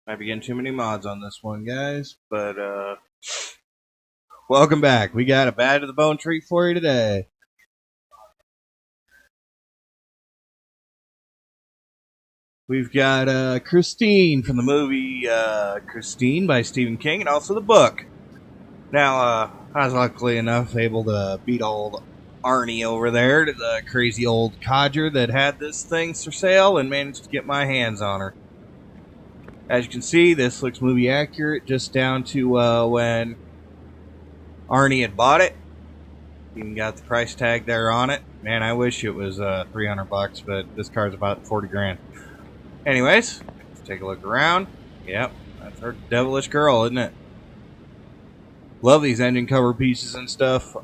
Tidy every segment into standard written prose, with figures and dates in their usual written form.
Might be getting too many mods on this one, guys. But, welcome back. We got a bad to the bone treat for you today. We've got Christine from the movie Christine by Stephen King, and also the book. Now, I was luckily enough able to beat old Arnie over there, to the crazy old codger that had this thing for sale, and managed to get my hands on her. As you can see, this looks movie accurate, just down to when Arnie had bought it. Even got the price tag there on it. Man, I wish it was $300, but this car's about 40 grand. Anyways, let's take a look around. Yep, that's our devilish girl, isn't it? Love these engine cover pieces and stuff.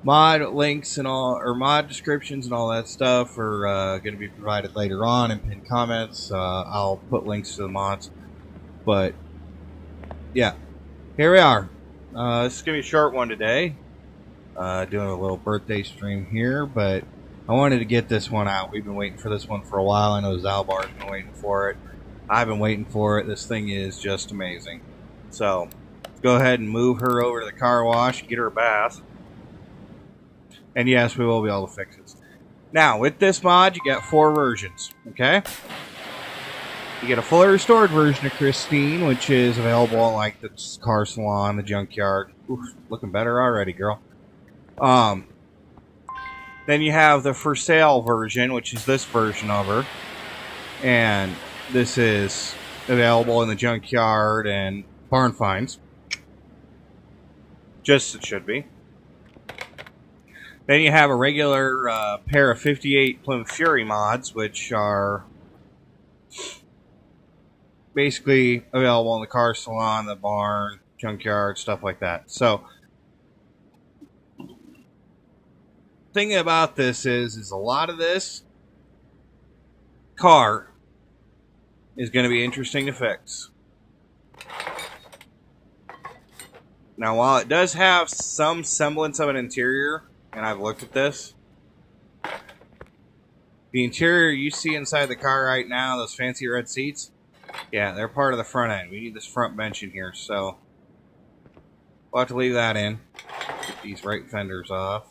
Mod links and all, or mod descriptions and all that stuff are going to be provided later on in pinned comments. I'll put links to the mods. But, yeah, here we are. This is going to be a short one today. Doing a little birthday stream here, but I wanted to get this one out. We've been waiting for this one for a while. I know Zalbar's been waiting for it. I've been waiting for it. This thing is just amazing. So, let's go ahead and move her over to the car wash, get her a bath. And yes, we will be able to fix it. Now, with this mod, you got 4 versions, okay? You get a fully restored version of Christine, which is available in, like, the car salon, the junkyard. Oof, looking better already, girl. Then you have the for sale version, which is this version of her. And this is available in the junkyard and barn finds. Just as it should be. Then you have a regular pair of 58 Plymouth Fury mods, which are basically available in the car salon, the barn, junkyard, stuff like that. So, thing about this is a lot of this car is going to be interesting to fix. Now, while it does have some semblance of an interior, and I've looked at this, the interior you see inside the car right now, those fancy red seats, yeah, they're part of the front end. We need this front bench in here, so we'll have to leave that in. Get these right fenders off.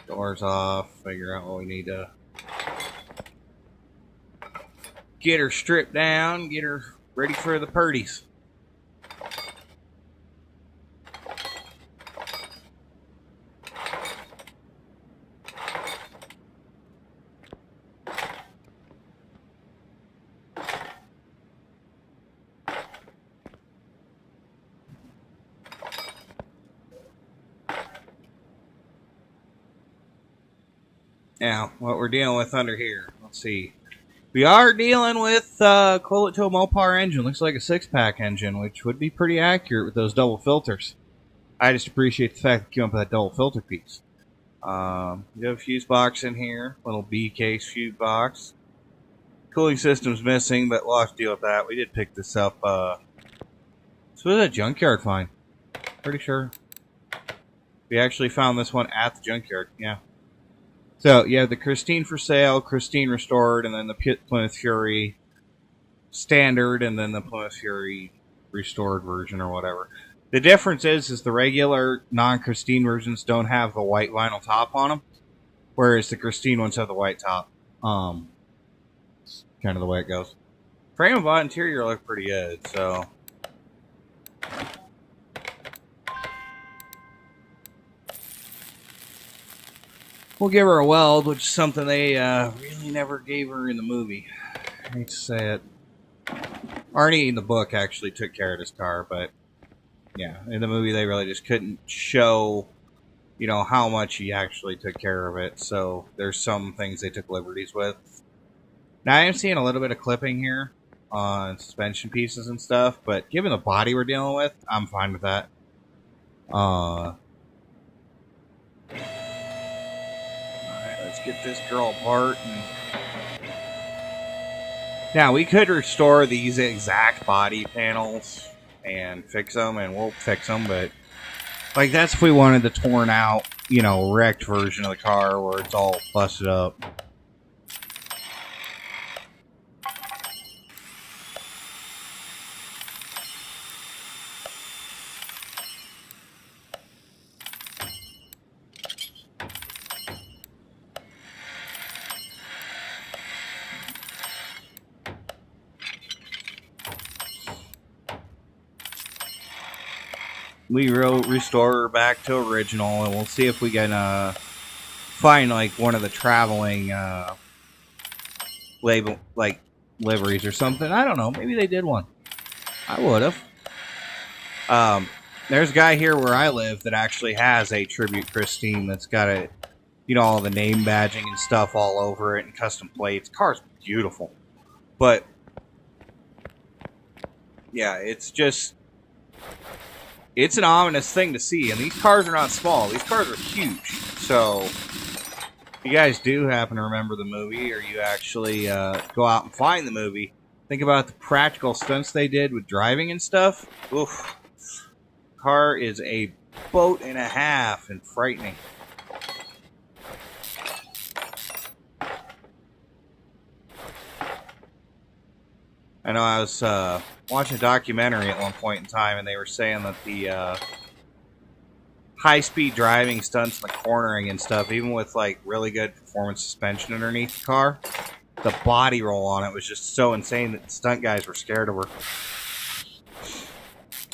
Doors off. Figure out what we need to get her stripped down, get her ready for the purdies. Now, what we're dealing with under here, let's see. We are dealing with equivalent to a Mopar engine. Looks like a 6-pack engine, which would be pretty accurate with those double filters. I just appreciate the fact that you came up with that double filter piece. You have a fuse box in here, little B case fuse box. Cooling system's missing, but we'll have to deal with that. We did pick this up. This was a junkyard find. Pretty sure. We actually found this one at the junkyard, yeah. So, you have the Christine for sale, Christine restored, and then the Plymouth Fury standard, and then the Plymouth Fury restored version or whatever. The difference is the regular non-Christine versions don't have the white vinyl top on them, whereas the Christine ones have the white top. It's kind of the way it goes. Frame and body interior look pretty good, so we'll give her a weld, which is something they really never gave her in the movie. I hate to say it. Arnie in the book actually took care of this car, but yeah, in the movie they really just couldn't show, you know, how much he actually took care of it. So there's some things they took liberties with. Now I am seeing a little bit of clipping here on suspension pieces and stuff, but given the body we're dealing with, I'm fine with that. Get this girl apart. Now, we could restore these exact body panels and fix them, and we'll fix them, but Like, that's if we wanted the torn out, you know, wrecked version of the car where it's all busted up. We restore her back to original, and we'll see if we can find like one of the traveling label like liveries or something. I don't know. Maybe they did one. I would have. There's a guy here where I live that actually has a Tribute Christine that's got a, you know, all the name badging and stuff all over it and custom plates. Car's beautiful, but yeah, it's just. It's an ominous thing to see, and these cars are not small. These cars are huge. So, if you guys do happen to remember the movie, or you actually go out and find the movie, think about the practical stunts they did with driving and stuff. Oof. Car is a boat and a half and frightening. I know I was watching a documentary at one point in time, and they were saying that the high-speed driving stunts and the cornering and stuff, even with like really good performance suspension underneath the car, the body roll on it was just so insane that the stunt guys were scared of her.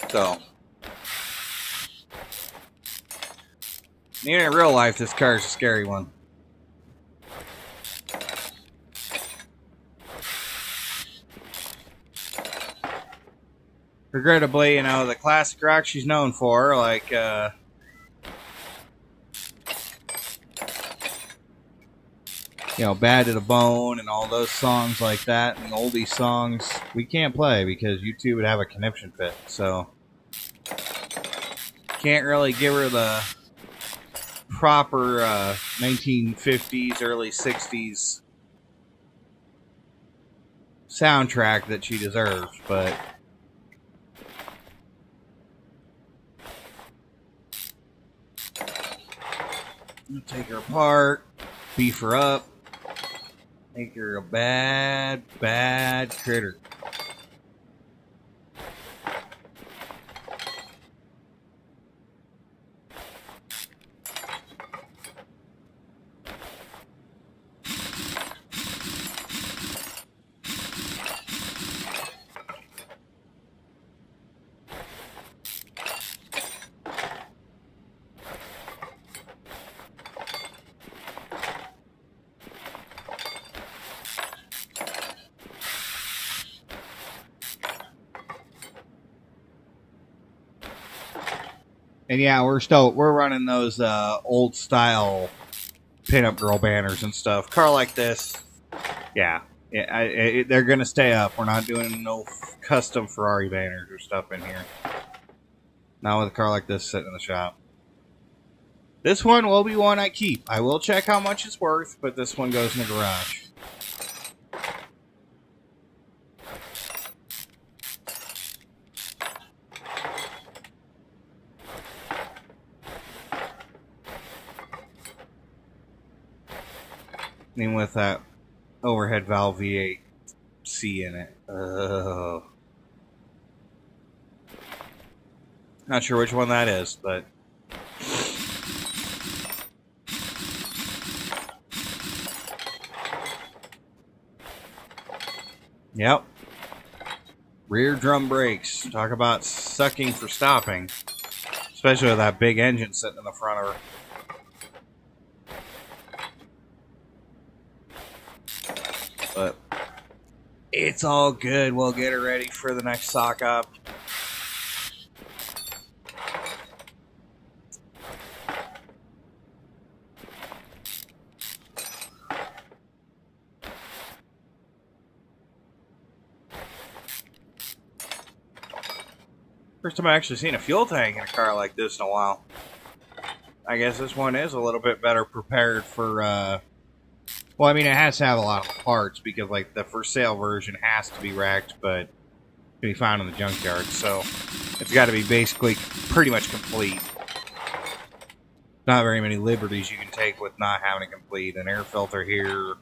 So, even in real life, this car is a scary one. Regrettably, you know, the classic rock she's known for, like, you know, Bad to the Bone and all those songs like that, and oldie songs, we can't play because YouTube would have a conniption fit, so can't really give her the proper 1950s, early 60s soundtrack that she deserves, but take her apart, beef her up, make her a bad, bad critter. And yeah, we're running those old style pinup girl banners and stuff. Car like this, yeah, they're gonna stay up. We're not doing no custom Ferrari banners or stuff in here. Not with a car like this sitting in the shop. This one will be one I keep. I will check how much it's worth, but this one goes in the garage. Even with that overhead valve V8C in it. Not sure which one that is, but yep. Rear drum brakes. Talk about sucking for stopping. Especially with that big engine sitting in the front of her. But it's all good. We'll get her ready for the next sock up. First time I actually seen a fuel tank in a car like this in a while. I guess this one is a little bit better prepared for well, I mean, it has to have a lot of parts because, like, the for sale version has to be wrecked, but can be found in the junkyard. So it's got to be basically pretty much complete. not very many liberties you can take with not having to complete an air filter here.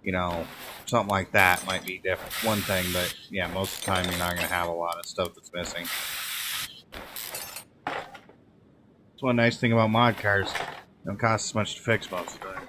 You know, something like that might be one thing, but yeah, most of the time you're not going to have a lot of stuff that's missing. That's one nice thing about mod cars. They don't cost as much to fix most of the time.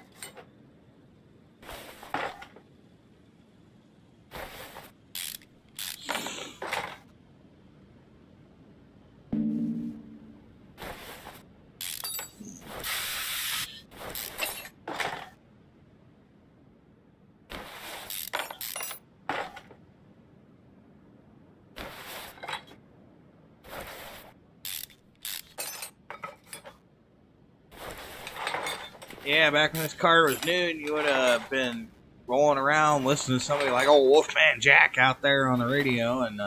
Yeah, back when this car was new, you would have been rolling around listening to somebody like old Wolfman Jack out there on the radio and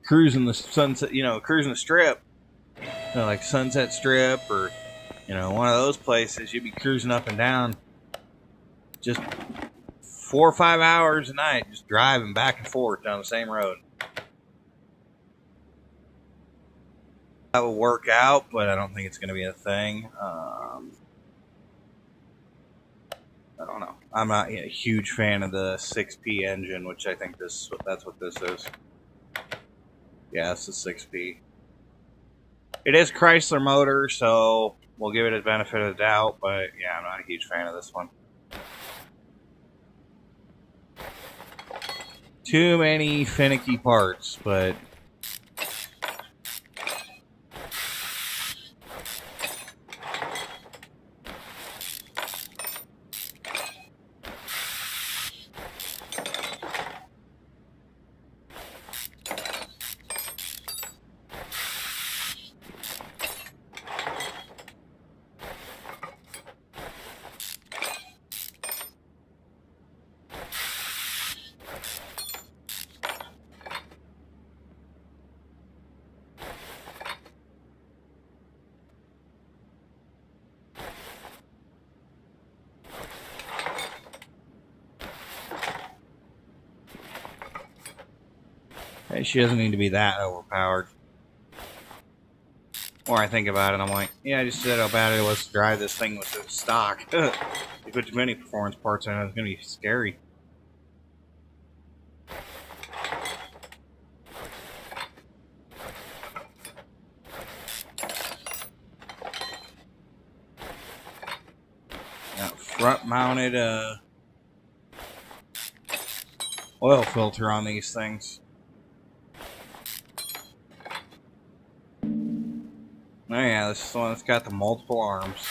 cruising the sunset, cruising the strip, like Sunset Strip or, one of those places. You'd be cruising up and down just 4 or 5 hours a night, just driving back and forth down the same road. That will work out, but I don't think it's going to be a thing. I don't know. I'm not a huge fan of the 6P engine, which I think that's what this is. Yeah, it's a 6P. It is Chrysler motor, so we'll give it a benefit of the doubt, but yeah, I'm not a huge fan of this one. Too many finicky parts, but she doesn't need to be that overpowered. The more I think about it, I'm like, yeah, I just said how bad it was to drive this thing with the stock. You put too many performance parts in it, it's going to be scary. Got front-mounted oil filter on these things. Oh yeah, this is the one that's got the multiple arms.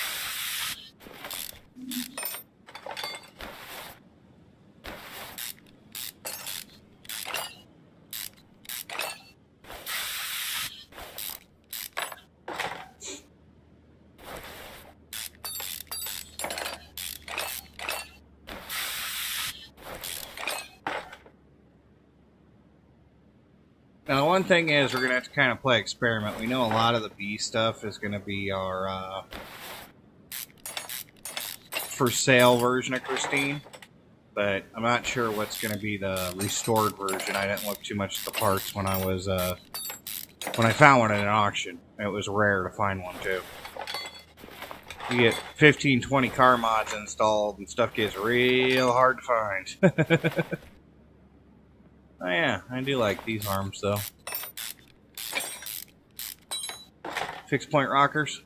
Now, the one thing is we're going to have to kind of play experiment. We know a lot of the B stuff is going to be our for sale version of Christine, but I'm not sure what's going to be the restored version. I didn't look too much at the parts when I was when I found one at an auction. It was rare to find one too. You get 15, 20 car mods installed and stuff gets real hard to find. Oh yeah, I do like these arms though. Fixed point rockers.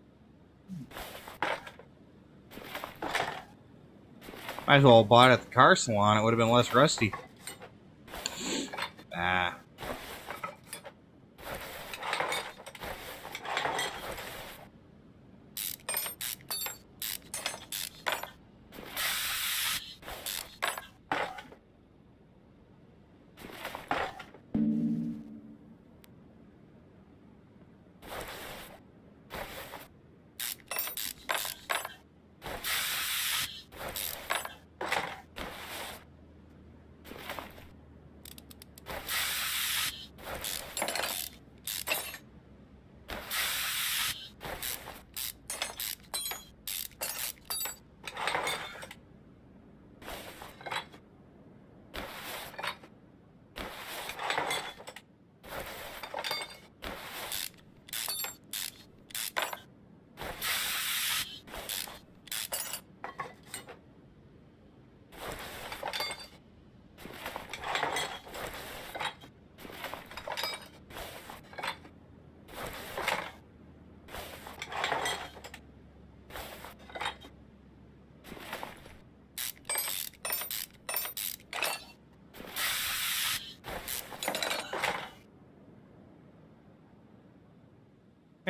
Might as well have bought it at the car salon, it would have been less rusty. Ah.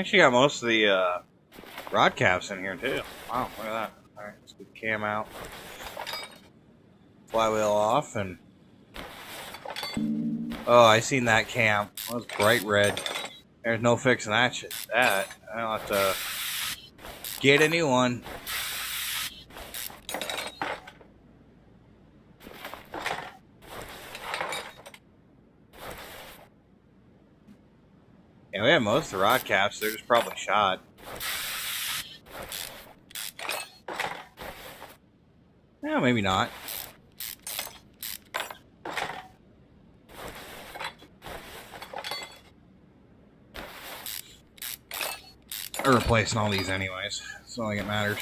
Actually got most of the rod caps in here too. Wow, look at that. Alright, let's get the cam out. Flywheel off and... Oh, I seen that cam. It was bright red. There's no fixing that shit. I'll have to get a new one. Yeah, we have most of the rod caps. They're just probably shot. Yeah, maybe not. We're replacing all these anyways. It's not like it matters.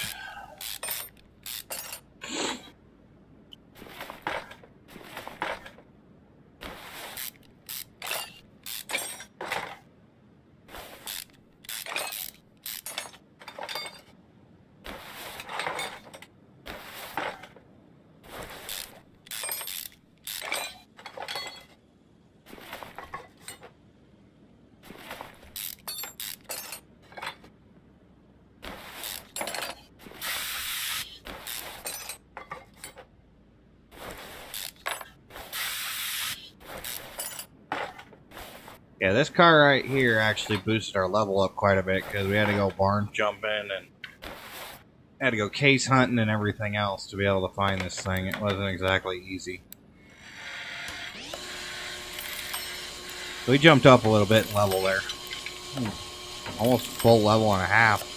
Yeah, this car right here actually boosted our level up quite a bit because we had to go barn jumping and had to go case hunting and everything else to be able to find this thing. It wasn't exactly easy. We jumped up a little bit in level there. Almost full level and a half.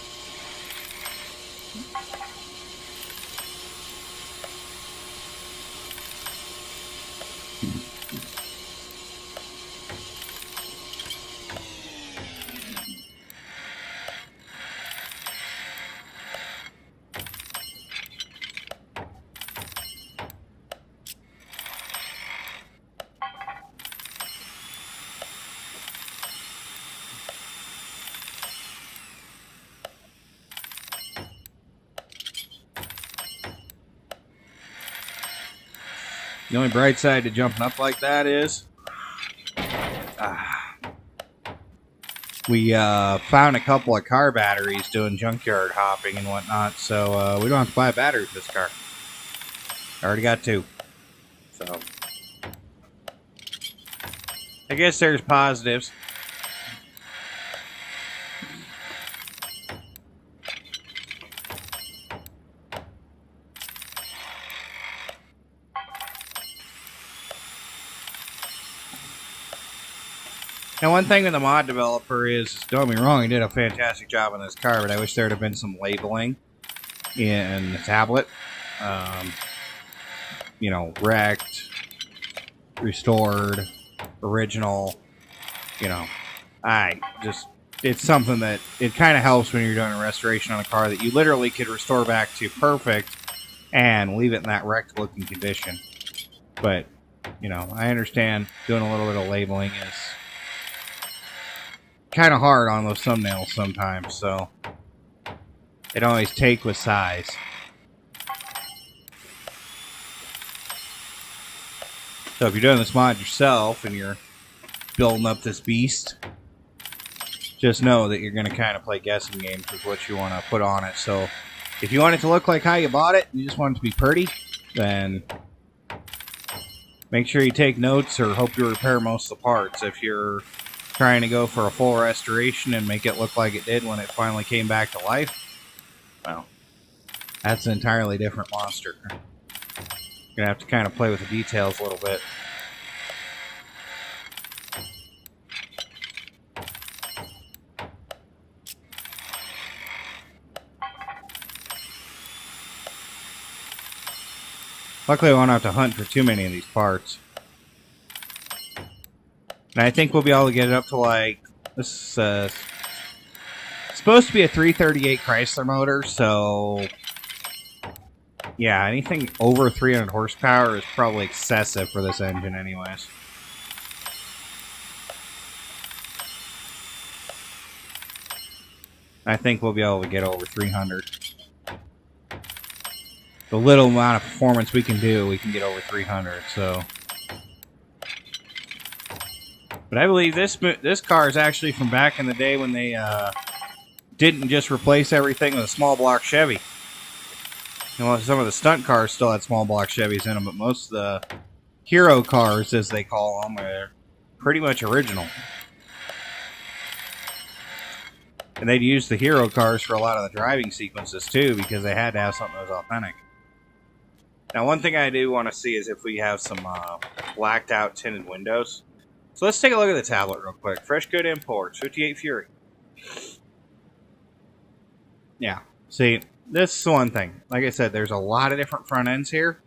The only bright side to jumping up like that is we found a couple of car batteries doing junkyard hopping and whatnot, so we don't have to buy a battery for this car. I already got 2. So I guess there's positives. Now, one thing with the mod developer is, don't get me wrong, he did a fantastic job on this car, but I wish there would have been some labeling in the tablet. You know, wrecked, restored, original, you know. It's something that, it kind of helps when you're doing a restoration on a car that you literally could restore back to perfect and leave it in that wrecked looking condition. But, you know, I understand doing a little bit of labeling is kind of hard on those thumbnails sometimes, so it don't always take with size. So if you're doing this mod yourself and you're building up this beast, just know that you're going to kind of play guessing games with what you want to put on it. So if you want it to look like how you bought it, you just want it to be pretty, then make sure you take notes or hope you repair most of the parts. If you're trying to go for a full restoration and make it look like it did when it finally came back to life, well, that's an entirely different monster. You're going to have to kind of play with the details a little bit. Luckily, I won't have to hunt for too many of these parts. And I think we'll be able to get it up to like, this is supposed to be a 338 Chrysler motor, so yeah, anything over 300 horsepower is probably excessive for this engine anyways. I think we'll be able to get over 300. The little amount of performance we can do, we can get over 300, so. But I believe this car is actually from back in the day when they didn't just replace everything with a small block Chevy. You know, some of the stunt cars still had small block Chevys in them, but most of the hero cars, as they call them, are pretty much original. And they'd use the hero cars for a lot of the driving sequences, too, because they had to have something that was authentic. Now, one thing I do want to see is if we have some blacked out tinted windows. So let's take a look at the tablet real quick. Fresh Good Imports, 58 Fury. Yeah, see, this is one thing. Like I said, there's a lot of different front ends here.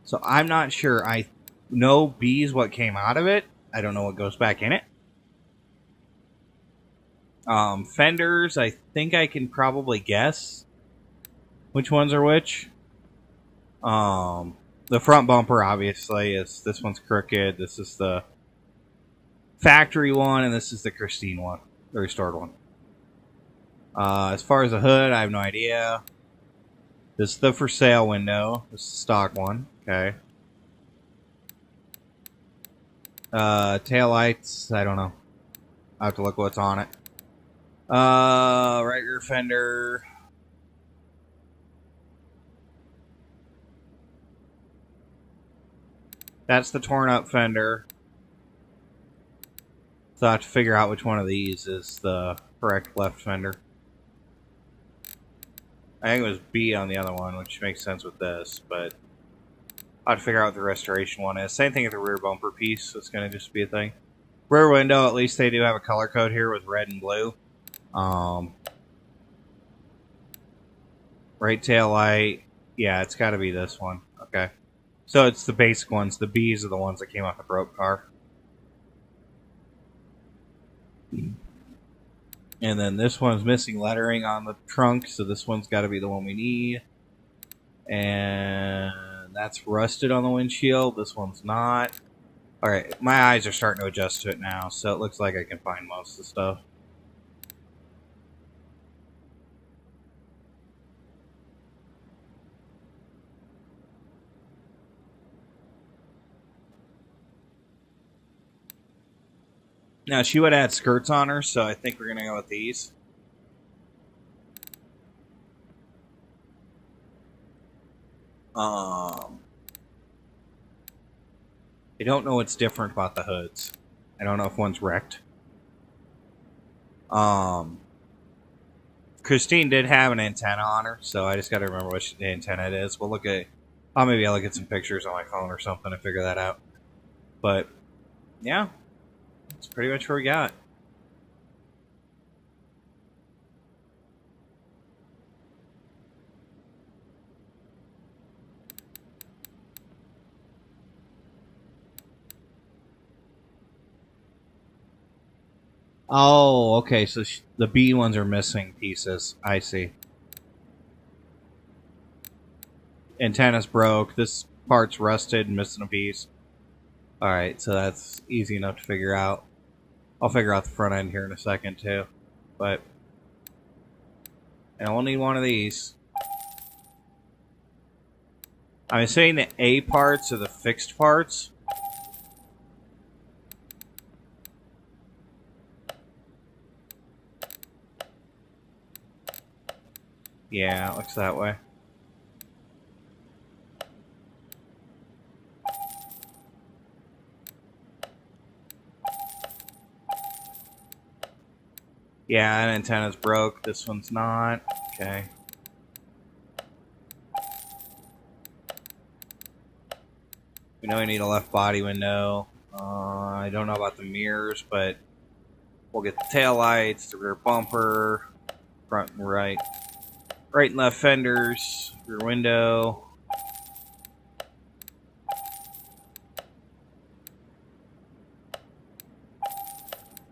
So I'm not sure. I know B is what came out of it. I don't know what goes back in it. Fenders, I think I can probably guess which ones are which. The front bumper, obviously, is this one's crooked. This is the factory one, and this is the Christine one, the restored one. As far as the hood, I have no idea. This is the for sale window. This is the stock one. Okay. Tail lights, I don't know. I have to look what's on it. Right rear fender. That's the torn up fender. So I have to figure out which one of these is the correct left fender. I think it was B on the other one, which makes sense with this, but I'll have to figure out what the restoration one is. Same thing with the rear bumper piece. It's going to just be a thing. Rear window, at least they do have a color code here with red and blue. Right tail light. Yeah, it's got to be this one. Okay. So it's the basic ones. The B's are the ones that came off the broke car. And then this one's missing lettering on the trunk, so this one's got to be the one we need. And that's rusted on the windshield. This one's not. Alright, my eyes are starting to adjust to it now, so it looks like I can find most of the stuff. Now, she would add skirts on her, so I think we're going to go with these. I don't know what's different about the hoods. I don't know if one's wrecked. Christine did have an antenna on her, so I just got to remember which antenna it is. We'll look at... Oh, maybe I'll look at some pictures on my phone or something to figure that out. But, yeah. That's pretty much what we got. Oh, okay, so the B ones are missing pieces. I see. Antenna's broke. This part's rusted and missing a piece. Alright, so that's easy enough to figure out. I'll figure out the front end here in a second, too. But, and I'll need one of these. I'm saying the A parts are the fixed parts. Yeah, it looks that way. Yeah, an antenna's broke. This one's not. Okay. We know we need a left body window. I don't know about the mirrors, but we'll get the tail lights, the rear bumper, front and right and left fenders, rear window.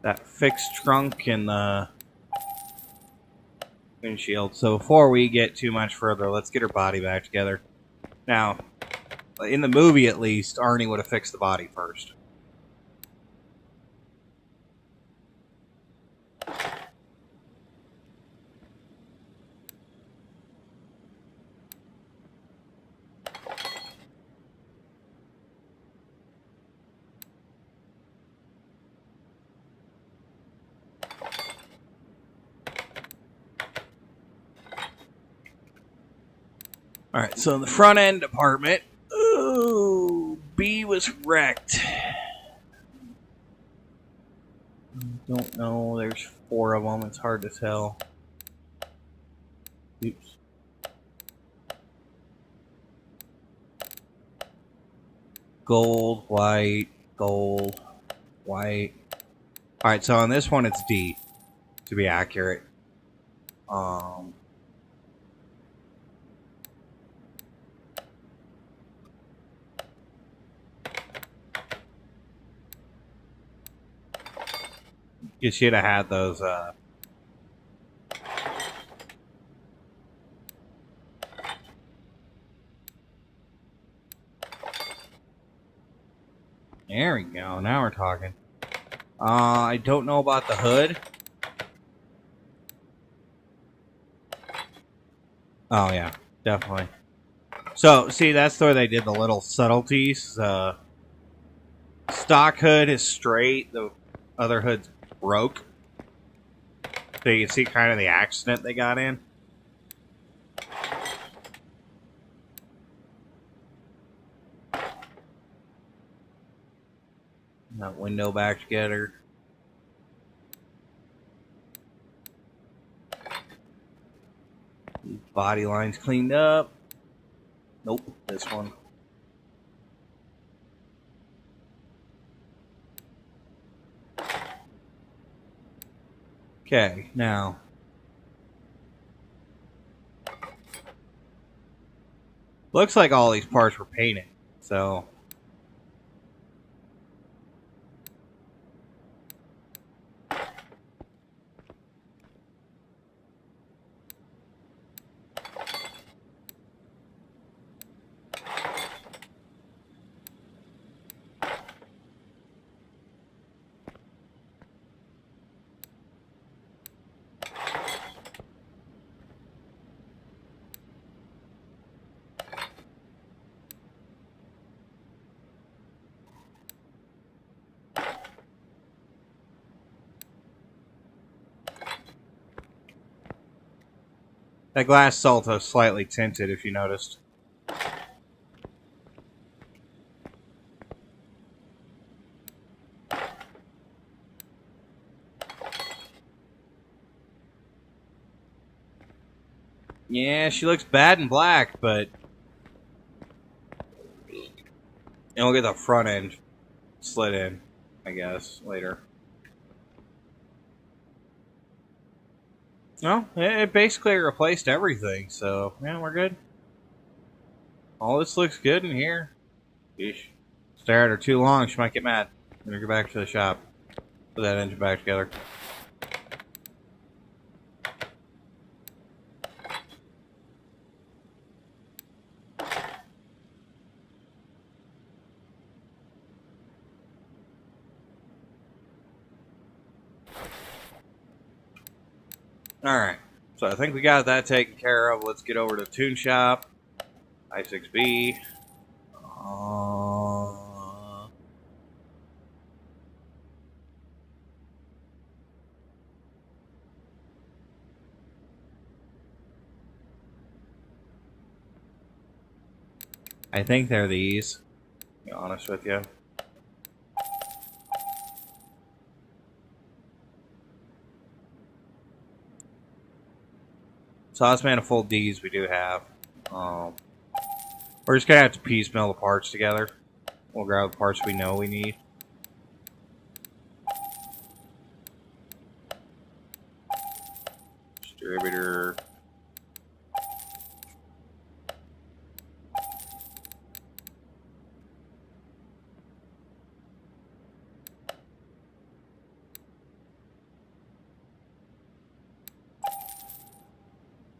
That fixed trunk and the windshield. So before we get too much further, let's get her body back together. Now, in the movie at least, Arnie would have fixed the body first. Alright, so in the front end department, ooh, B was wrecked. Don't know, there's 4 of them, it's hard to tell. Oops. Gold, white, gold, white. Alright, so on this one it's D, to be accurate. You should have had those, There we go, now we're talking. I don't know about the hood. Oh, yeah, definitely. So, see, that's where they did the little subtleties. Stock hood is straight, the other hood's broke. So you can see kind of the accident they got in. That window back together. Body lines cleaned up. Nope, this one. Okay, now. Looks like all these parts were painted, so. That glass Salto is slightly tinted, if you noticed. Yeah, she looks bad in black, but you'll get the front end slid in, I guess, later. No, it basically replaced everything, so yeah, we're good. All this looks good in here. Yeesh. Stare at her too long, she might get mad. I'm gonna go back to the shop. Put that engine back together. Alright, so I think we got that taken care of. Let's get over to the tune shop. I6B. I think they're these, to be honest with you. Sauce manifold D's we do have. We're just gonna have to piecemeal the parts together. We'll grab the parts we know we need. Distributor.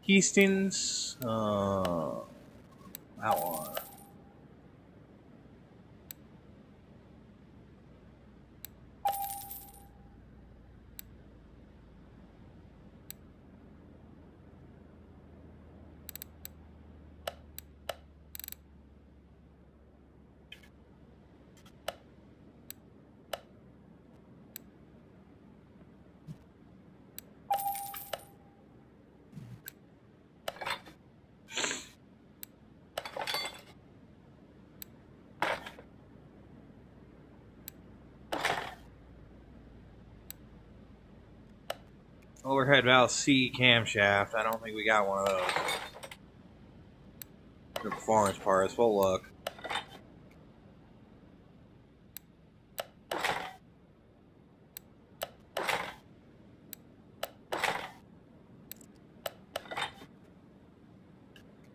Keystons. That one. Overhead valve C camshaft. I don't think we got one of those. The performance parts. We'll look.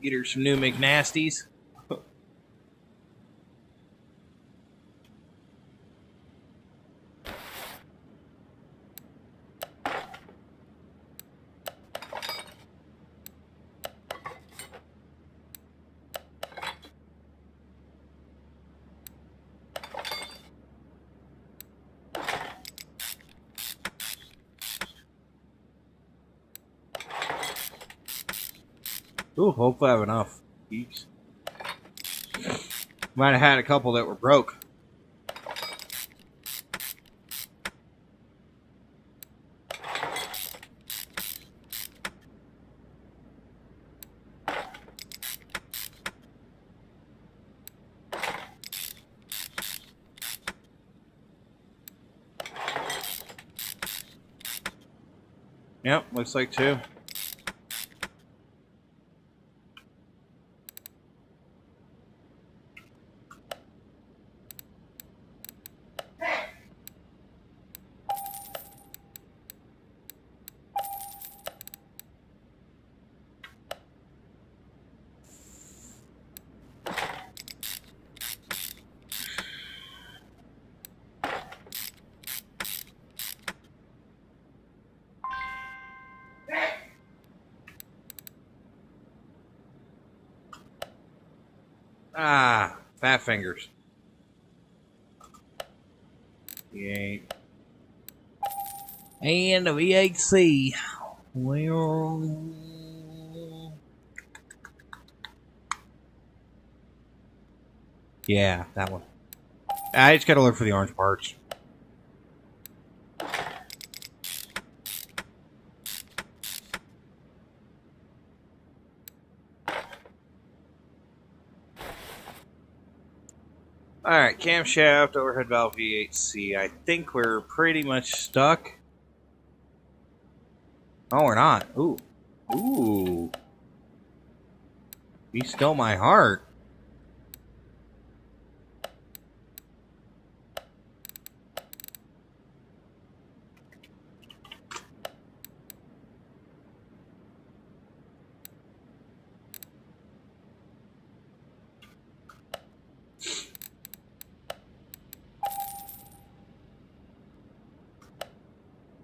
Get her some new McNasties. Ooh, hopefully I have enough. Jeez. Might have had a couple that were broke. Yep, looks like two. Ah, fat fingers. V8. And a V8C. Well, yeah, that one. I just gotta look for the orange parts. Alright, camshaft, overhead valve V8C. I think we're pretty much stuck. Oh, we're not. Ooh. Ooh. Be still my heart.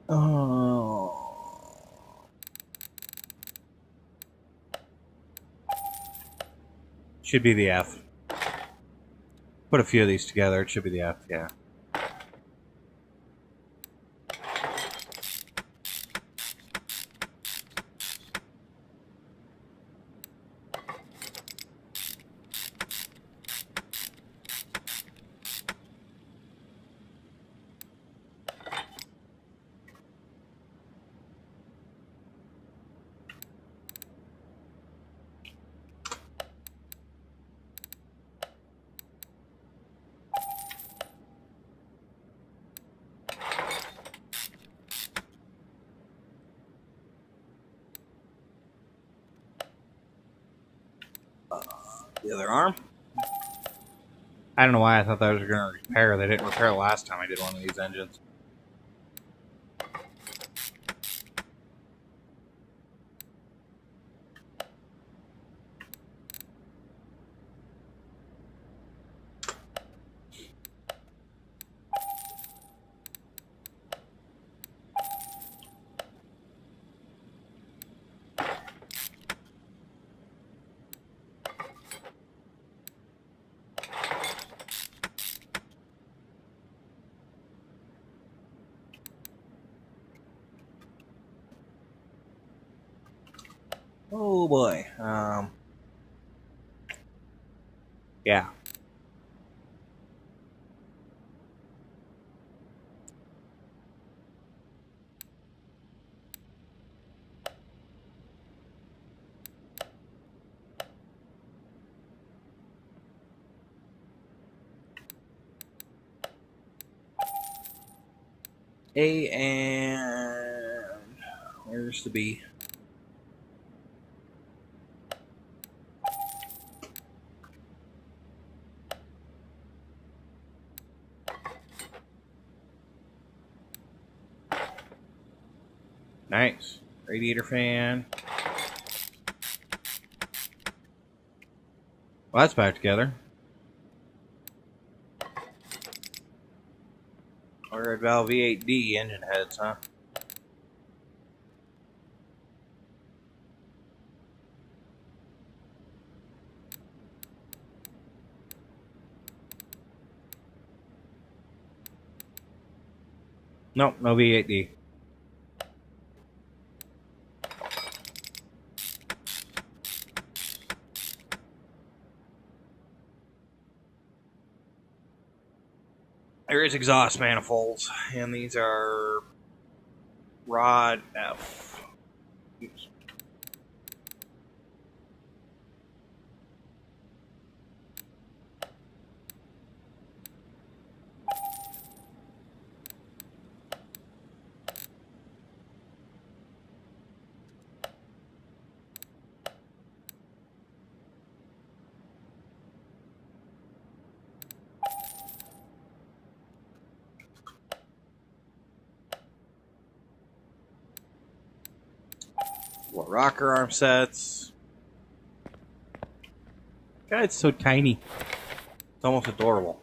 Oh. Should be the F. Put a few of these together. It should be the F, yeah. The other arm. I don't know why I thought those were going to repair. They didn't repair last time I did one of these engines. Oh boy. Yeah. A and appears to be. Nice. Radiator fan. Well, that's back together. Red valve V8D engine heads, huh? Nope, no V8D. There is exhaust manifolds, and these are Rod F. Oops. What rocker arm sets? God, it's so tiny. It's almost adorable.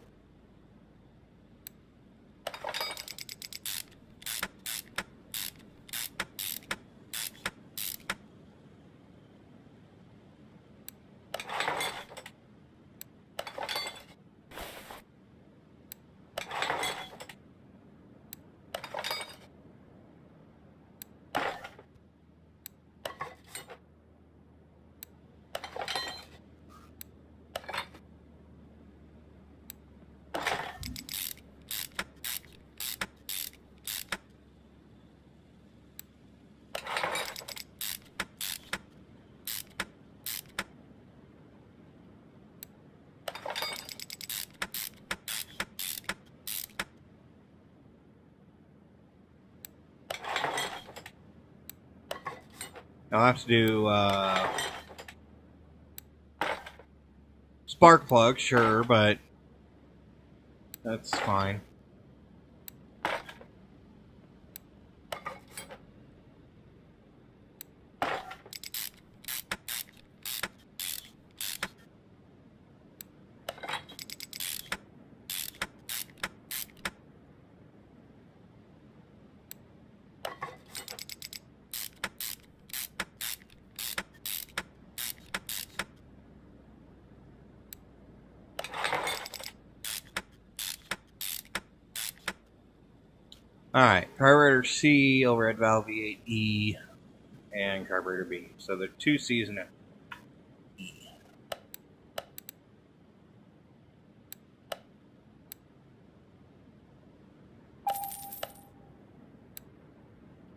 I'll have to do spark plug, sure, but that's fine. Alright, carburetor C, overhead valve V8E, and carburetor B. So there are 2 C's in it.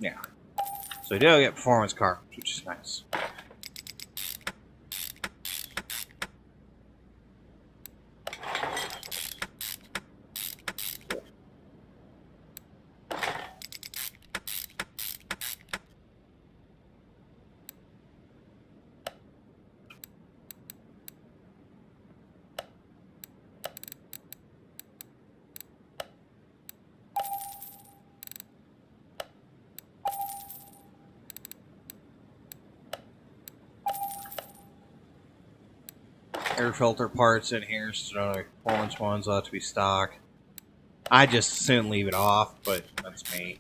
Yeah. So we do get performance car, which is nice. Air filter parts in here, so the performance ones ought to be stock. I just soon leave it off, but that's me.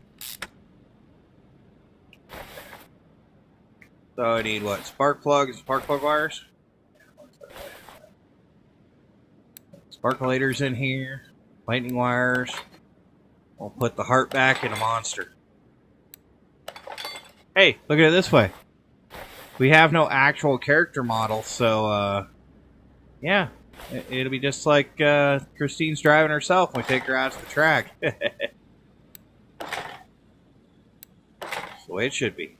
So I need what? Spark plugs, spark plug wires? Sparkulators in here, lightning wires. We'll put the heart back in a monster. Hey, look at it this way. We have no actual character model, so yeah, it'll be just like Christine's driving herself when we take her out to the track. That's the way it should be.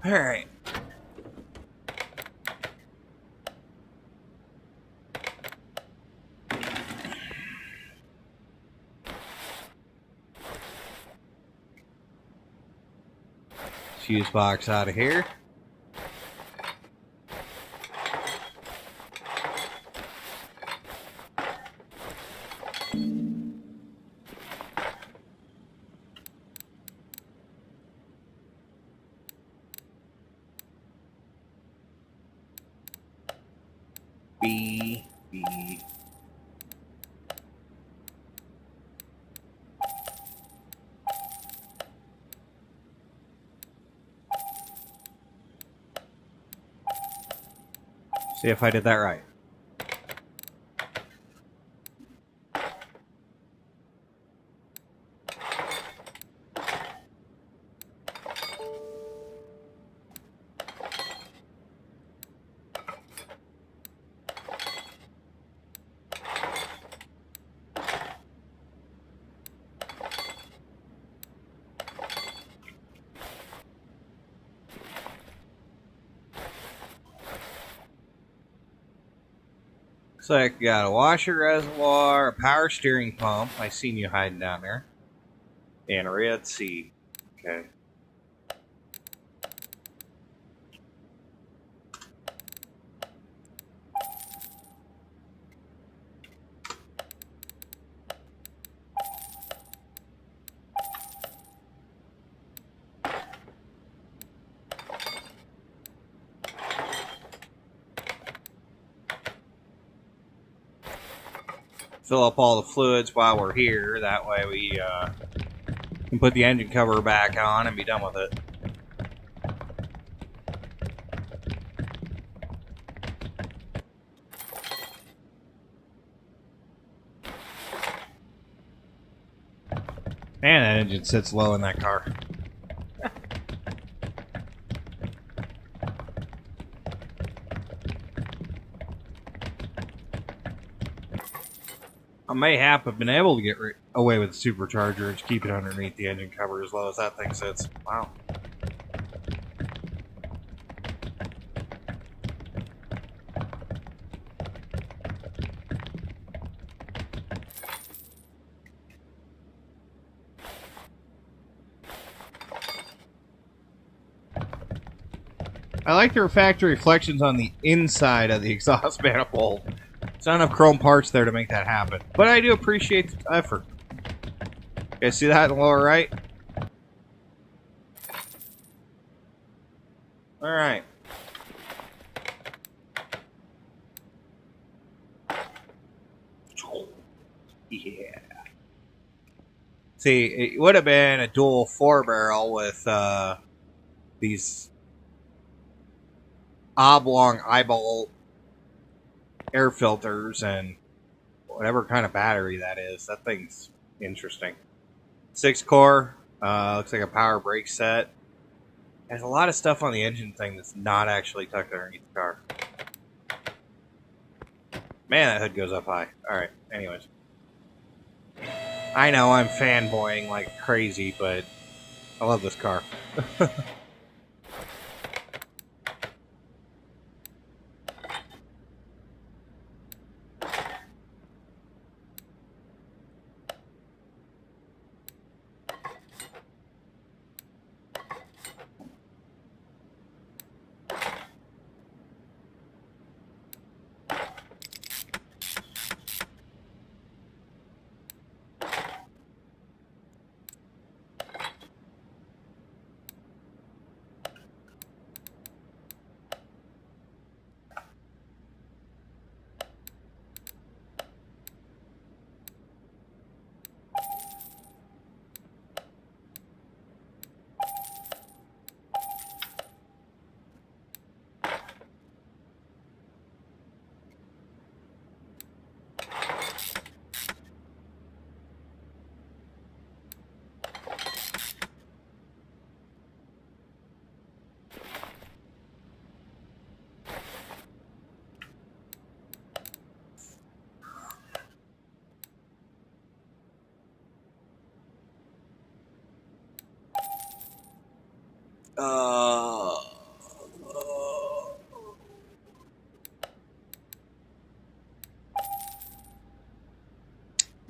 Alright. Fuse box out of here. B. See if I did that right. Looks like you got a washer reservoir, a power steering pump. I seen you hiding down there. And a red seat. Okay. Fill up all the fluids while we're here. That way we can put the engine cover back on and be done with it. Man, that engine sits low in that car. I may have been able to get away with the supercharger and just keep it underneath the engine cover as low as that thing sits. Wow. I like the factory reflections on the inside of the exhaust manifold. There's not enough chrome parts there to make that happen. But I do appreciate the effort. You guys see that in the lower right? Alright. Yeah. See, it would have been a dual 4-barrel with these oblong eyeball air filters and whatever kind of battery that is. That thing's interesting. 6-core, looks like a power brake set. There's a lot of stuff on the engine thing that's not actually tucked underneath the car. Man, that hood goes up high. Alright, anyways. I know I'm fanboying like crazy, but I love this car.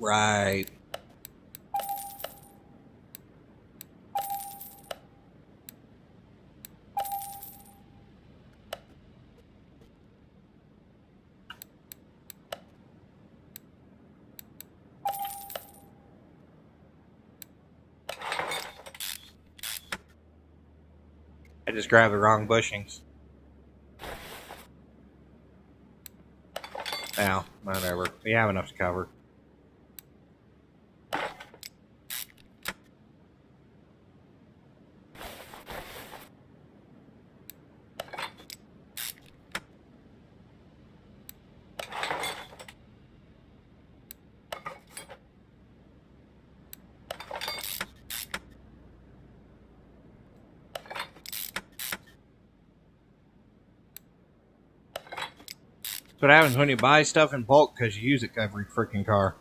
Right. I just grabbed the wrong bushings. Now, whatever. We have enough to cover. That's what happens when you buy stuff in bulk because you use it every freaking car.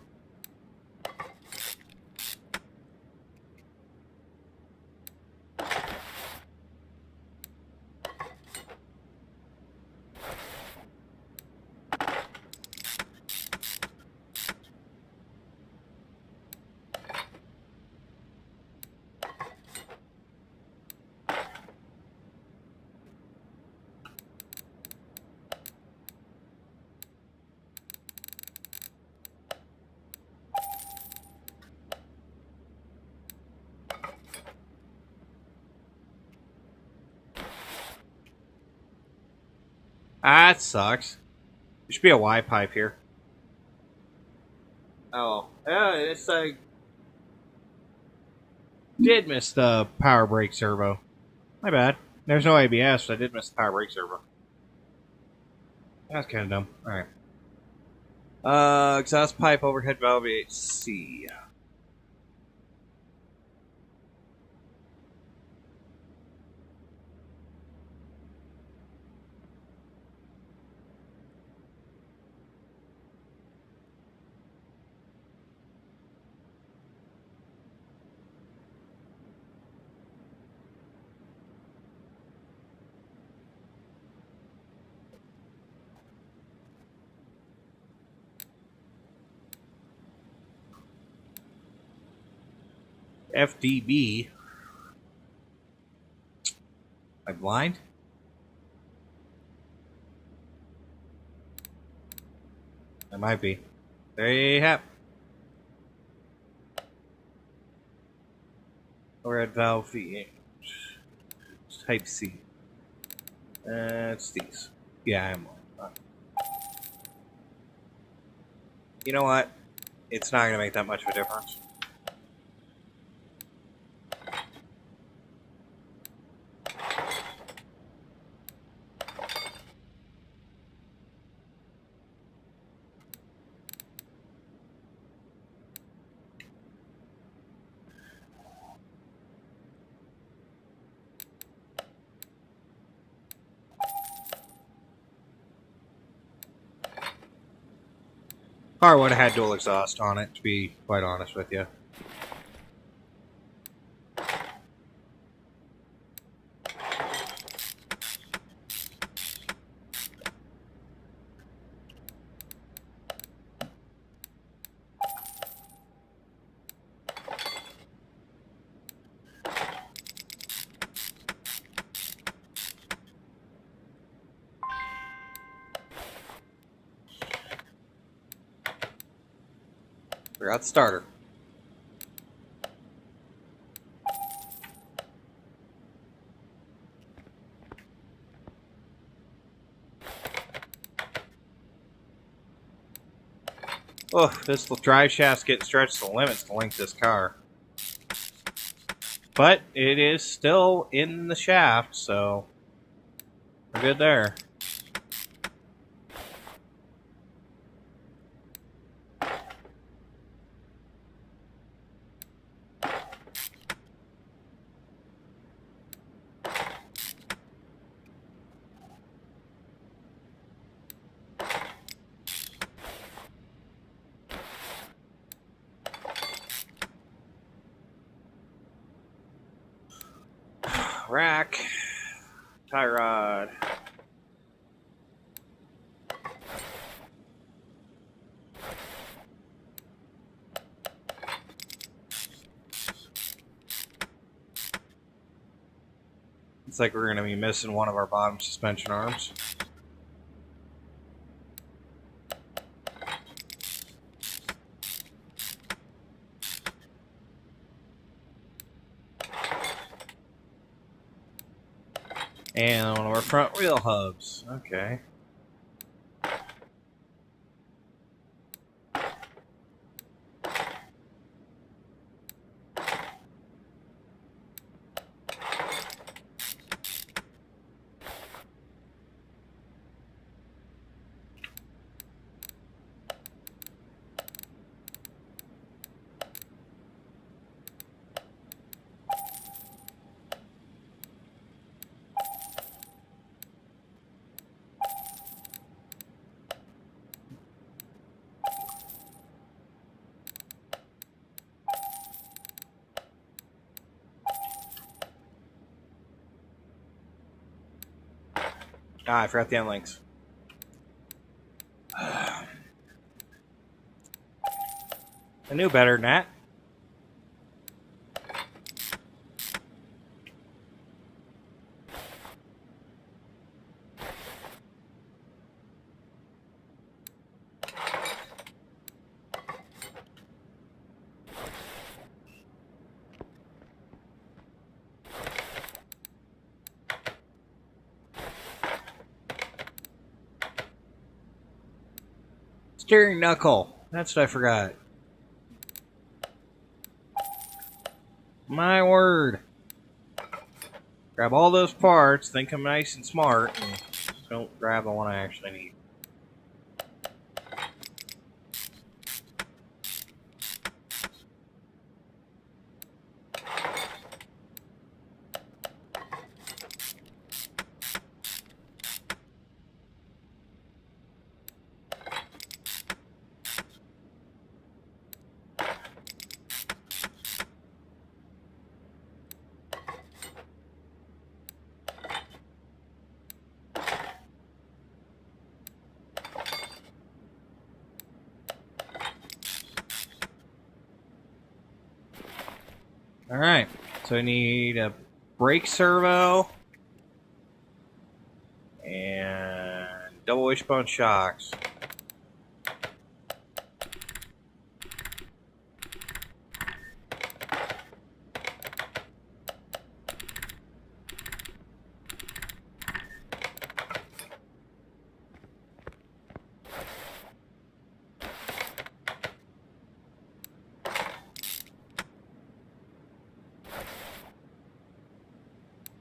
Ah, that sucks. There should be a Y pipe here. Oh, yeah, it's like did miss the power brake servo. My bad. There's no ABS, but I did miss the power brake servo. That's kind of dumb. All right. Exhaust pipe, overhead valve, VHC. FDB. Am I blind? I might be. There you have. Overhead valve VH. Type C. It's these. Yeah, I'm on. You know what? It's not going to make that much of a difference. Car would have had dual exhaust on it, to be quite honest with you. Forgot the starter. Oh, this drive shaft's getting stretched to the limits to link this car. But it is still in the shaft, so we're good there. Rack, tie rod. Looks like we're going to be missing one of our bottom suspension arms. And one of our front wheel hubs. Okay. Ah, I forgot the end links. I knew better than that. Steering knuckle. That's what I forgot. My word. Grab all those parts, think I'm nice and smart, and don't grab the one I actually need. Alright, so I need a brake servo and double wishbone shocks.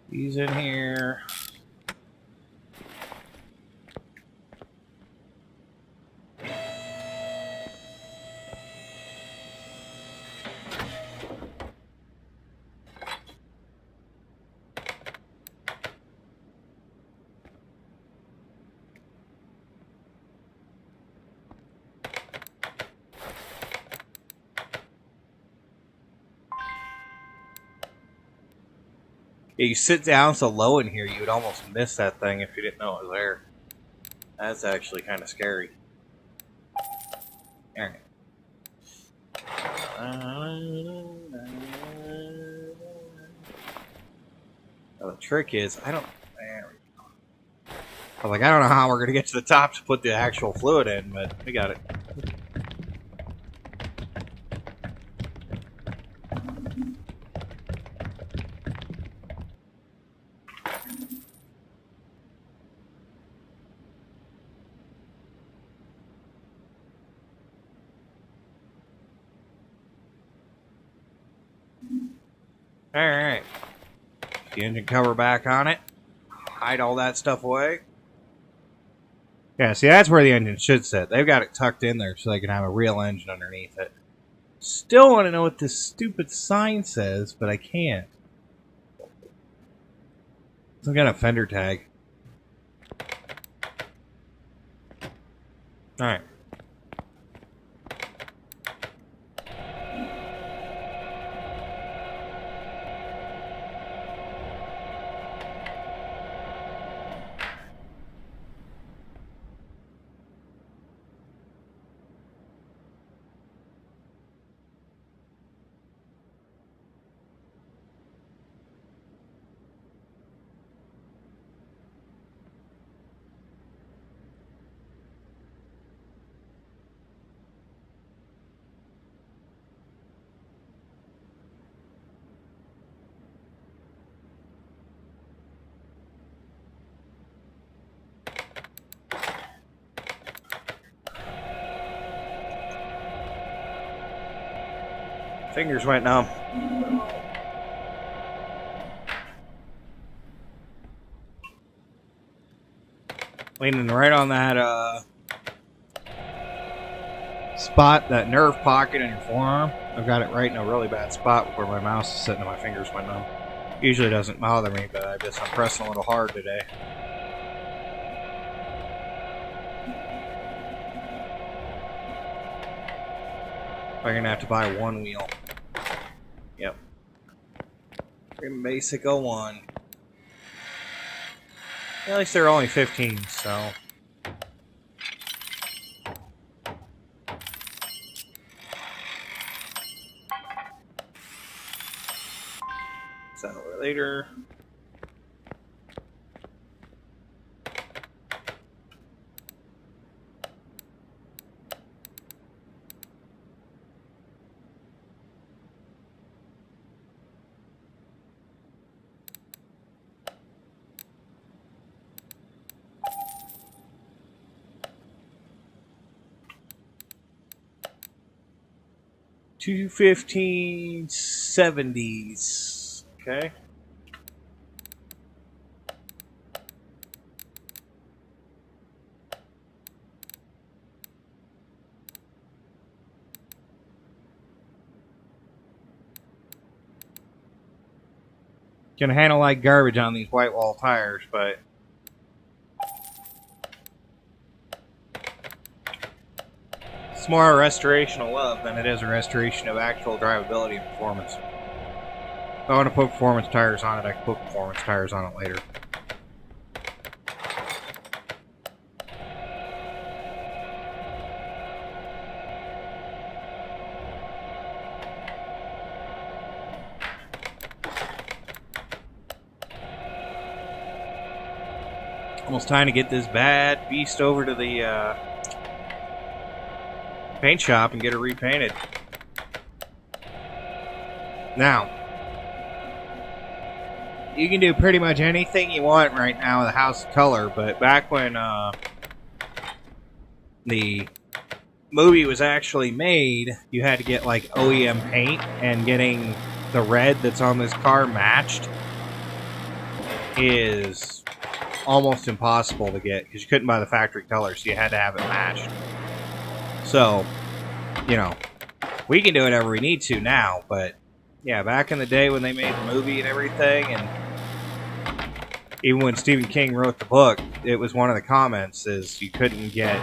These in here. Yeah, you sit down so low in here, you would almost miss that thing if you didn't know it was there. That's actually kind of scary. Alright. Well, the trick is, I don't... There we go. I was like, I don't know how we're going to get to the top to put the actual fluid in, but we got it. Alright. The engine cover back on it. Hide all that stuff away. Yeah, see, that's where the engine should sit. They've got it tucked in there so they can have a real engine underneath it. Still want to know what this stupid sign says, but I can't. Some kind of fender tag. Alright. Fingers went numb. Leaning right on that spot, that nerve pocket in your forearm. I've got it right in a really bad spot where my mouse is sitting and my fingers went numb. Usually doesn't bother me, but I guess I'm pressing a little hard today. I'm gonna have to buy one wheel. Yep. Pretty basic 01. At least they're only 15, so. That over later. $215.70s. Okay. Gonna handle like garbage on these white wall tires, but it's more a restoration of love than it is a restoration of actual drivability and performance. If I want to put performance tires on it, I can put performance tires on it later. Almost time to get this bad beast over to the paint shop and get it repainted. Now, you can do pretty much anything you want right now with a house of color, but back when the movie was actually made, you had to get like OEM paint, and getting the red that's on this car matched is almost impossible to get because you couldn't buy the factory color, so you had to have it matched. So, you know, we can do whatever we need to now, but yeah, back in the day when they made the movie and everything, and even when Stephen King wrote the book, it was one of the comments is you couldn't get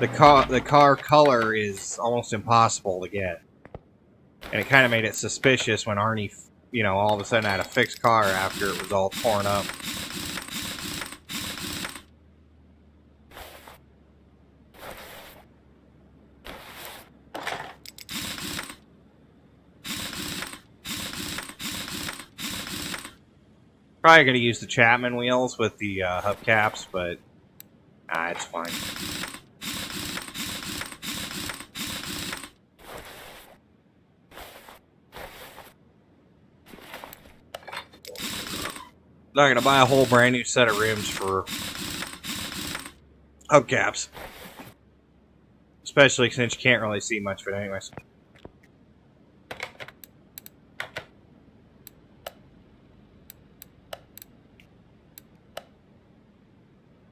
the car color is almost impossible to get, and it kind of made it suspicious when Arnie, you know, all of a sudden had a fixed car after it was all torn up. Probably going to use the Chapman wheels with the hubcaps, but it's fine. Not going to buy a whole brand new set of rims for hubcaps. Especially since you can't really see much of it anyways.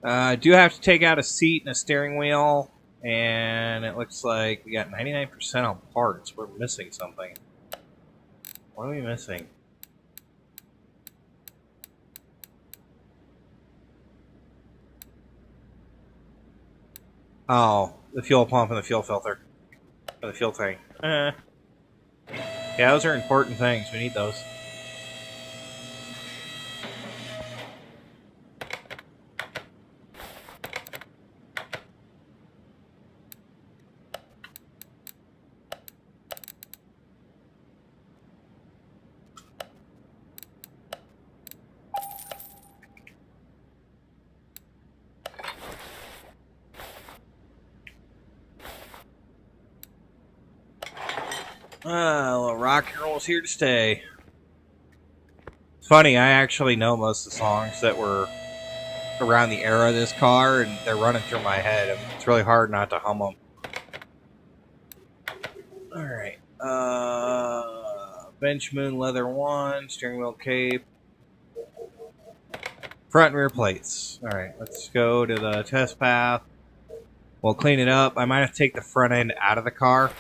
I do have to take out a seat and a steering wheel, and it looks like we got 99% on parts. We're missing something. What are we missing? Oh, the fuel pump and the fuel filter. Or the fuel tank. Yeah, those are important things. We need those. Well, rock and roll's here to stay. It's funny, I actually know most of the songs that were around the era of this car, and they're running through my head. It's really hard not to hum them. Alright. Bench moon leather 1, steering wheel cape, front and rear plates. Alright, let's go to the test path. We'll clean it up. I might have to take the front end out of the car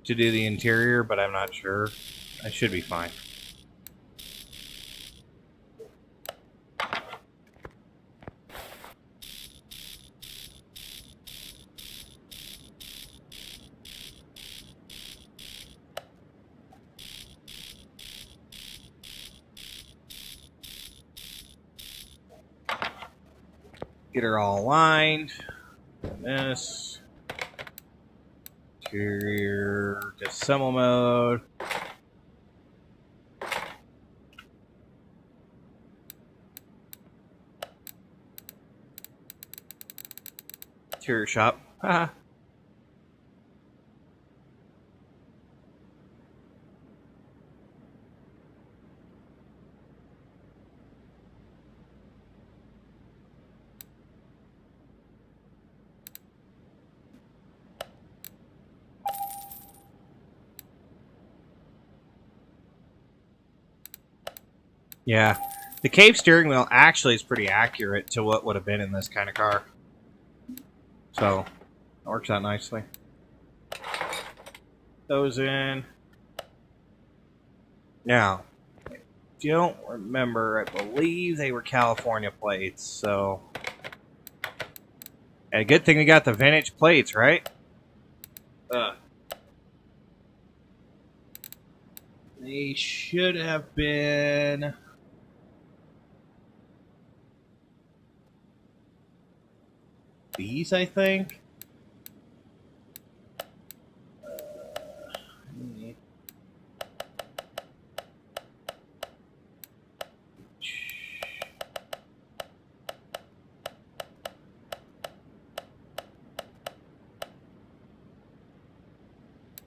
to do the interior, but I'm not sure. I should be fine. Get her all aligned. And this. Interior disassemble mode. Interior shop. Haha. Yeah, the cave steering wheel actually is pretty accurate to what would have been in this kind of car. So, it works out nicely. Those in. Now, I don't remember, I believe they were California plates, so... And a good thing we got the vintage plates, right? They should have been... these, I think.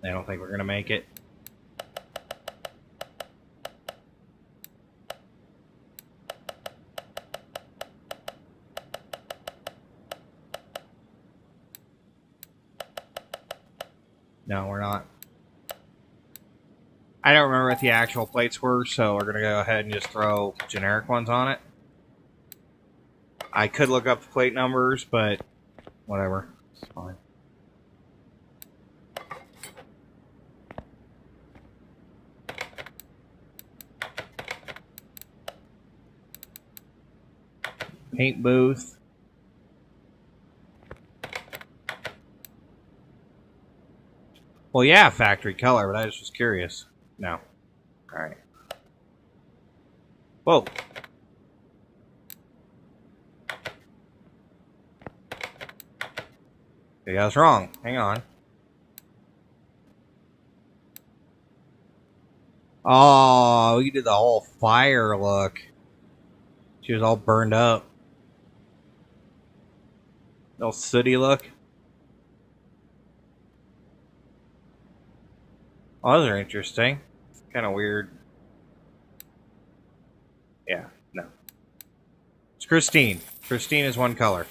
I don't think we're gonna make it. No, we're not. I don't remember what the actual plates were, so we're going to go ahead and just throw generic ones on it. I could look up the plate numbers, but whatever. It's fine. Paint booth. Well, yeah, factory color, but I just was curious. No. Alright. Whoa. Okay, I was wrong. Hang on. Oh, we did the whole fire look. She was all burned up. Little sooty look. Oh, those are interesting. Kind of weird. Yeah, no. It's Christine. Christine is one color.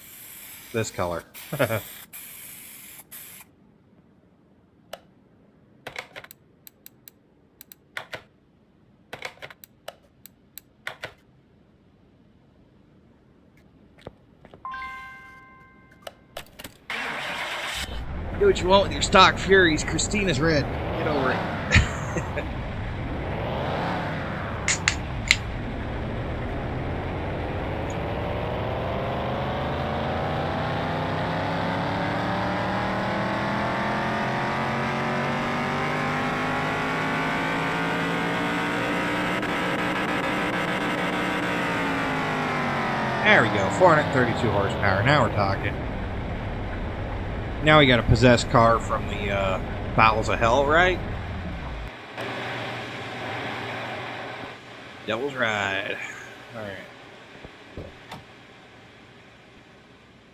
This color. Do what you want with your stock Furies. Christine is red. Get over it. There we go. 432 horsepower. Now we're talking. Now we got a possessed car from the Bowels of Hell, right? Devil's Ride. Alright.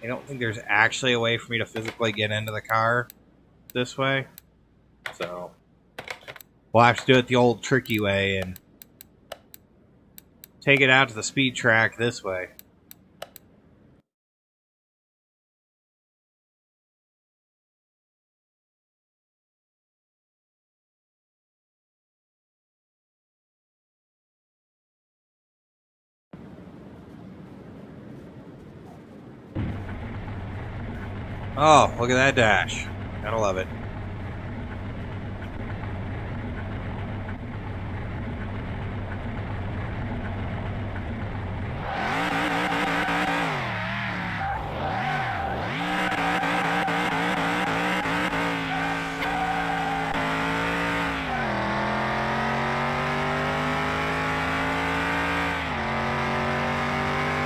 I don't think there's actually a way for me to physically get into the car this way. So, we'll have to do it the old tricky way and take it out to the speed track this way. Oh, look at that dash. Gotta love it.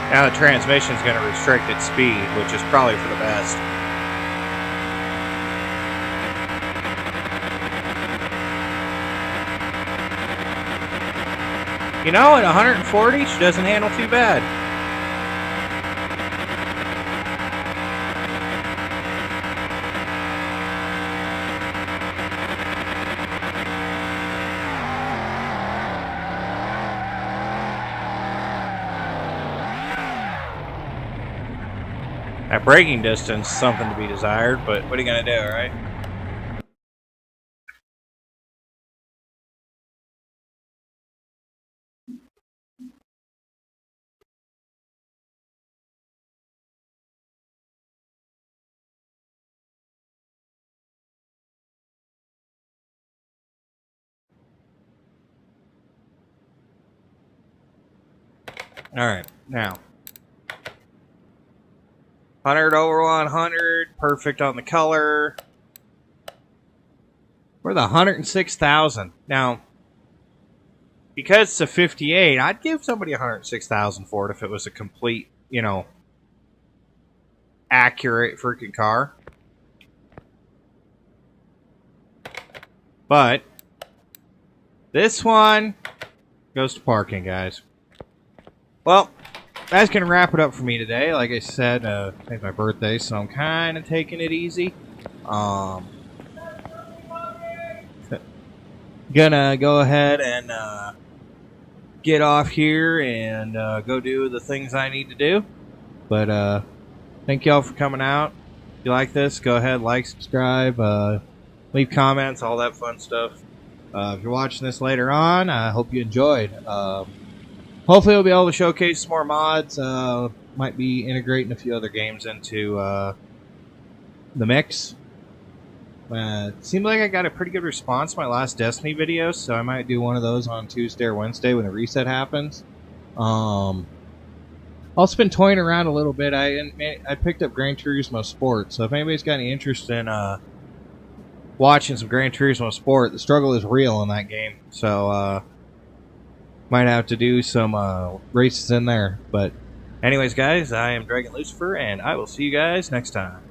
Now the transmission's going to restrict its speed, which is probably for the best. You know, at 140, she doesn't handle too bad. That braking distance is something to be desired, but what are you going to do, right? Alright, now. 100 over 100, perfect on the color. We're the 106,000. Now, because it's a 58, I'd give somebody 106,000 for it if it was a complete, you know, accurate freaking car. But this one goes to parking, guys. Well, that's going to wrap it up for me today. Like I said, it's my birthday, so I'm kind of taking it easy. Gonna go ahead and get off here and go do the things I need to do. But thank y'all for coming out. If you like this, go ahead, like, subscribe, leave comments, all that fun stuff. If you're watching this later on, I hope you enjoyed. Hopefully we'll be able to showcase some more mods. Might be integrating a few other games into the mix. It seemed like I got a pretty good response to my last Destiny video, so I might do one of those on Tuesday or Wednesday when the reset happens. Also been toying around a little bit. I picked up Gran Turismo Sport, so if anybody's got any interest in watching some Gran Turismo Sport, the struggle is real in that game. So might have to do some races in there. But anyways, guys, I am Dragon Lucifer, and I will see you guys next time.